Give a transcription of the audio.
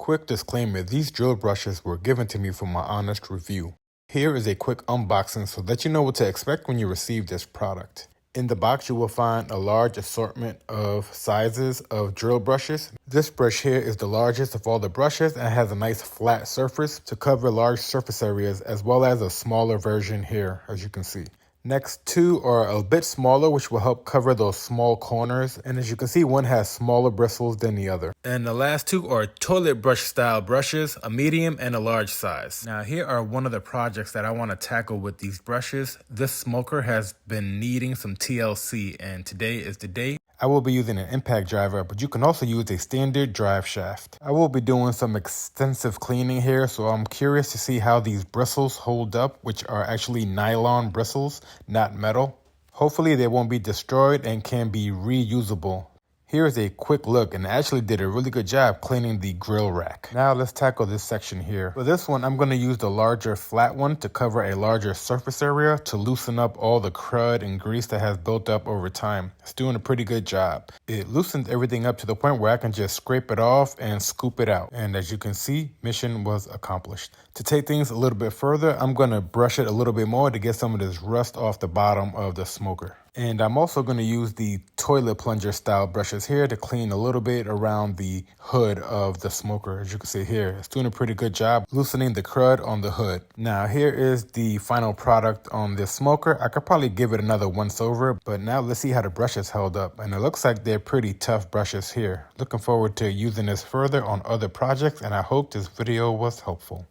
quick disclaimer, these drill brushes were given to me for my honest review. Here is a quick unboxing so that you know what to expect when you receive this product. In the box, you will find a large assortment of sizes of drill brushes. This brush here is the largest of all the brushes and has a nice flat surface to cover large surface areas, as well as a smaller version here, as you can see. Next, two are a bit smaller, which will help cover those small corners. And as you can see, one has smaller bristles than the other. And the last two are toilet brush style brushes, a medium and a large size. Now, here are one of the projects that I want to tackle with these brushes. This smoker has been needing some TLC, and today is the day. I will be using an impact driver, but you can also use a standard drive shaft. I will be doing some extensive cleaning here, so I'm curious to see how these bristles hold up, which are actually nylon bristles, not metal. Hopefully they won't be destroyed and can be reusable. Here is a quick look, and I actually did a really good job cleaning the grill rack. Now let's tackle this section here. For this one, I'm going to use the larger flat one to cover a larger surface area to loosen up all the crud and grease that has built up over time. It's doing a pretty good job. It loosens everything up to the point where I can just scrape it off and scoop it out. And as you can see, mission was accomplished. To take things a little bit further, I'm going to brush it a little bit more to get some of this rust off the bottom of the smoker. And I'm also going to use the toilet plunger style brushes here to clean a little bit around the hood of the smoker. As you can see here, it's doing a pretty good job loosening the crud on the hood. Now here is the final product on this smoker. I could probably give it another once over, but now let's see how the brushes held up. And it looks like they're pretty tough brushes here. Looking forward to using this further on other projects, and I hope this video was helpful.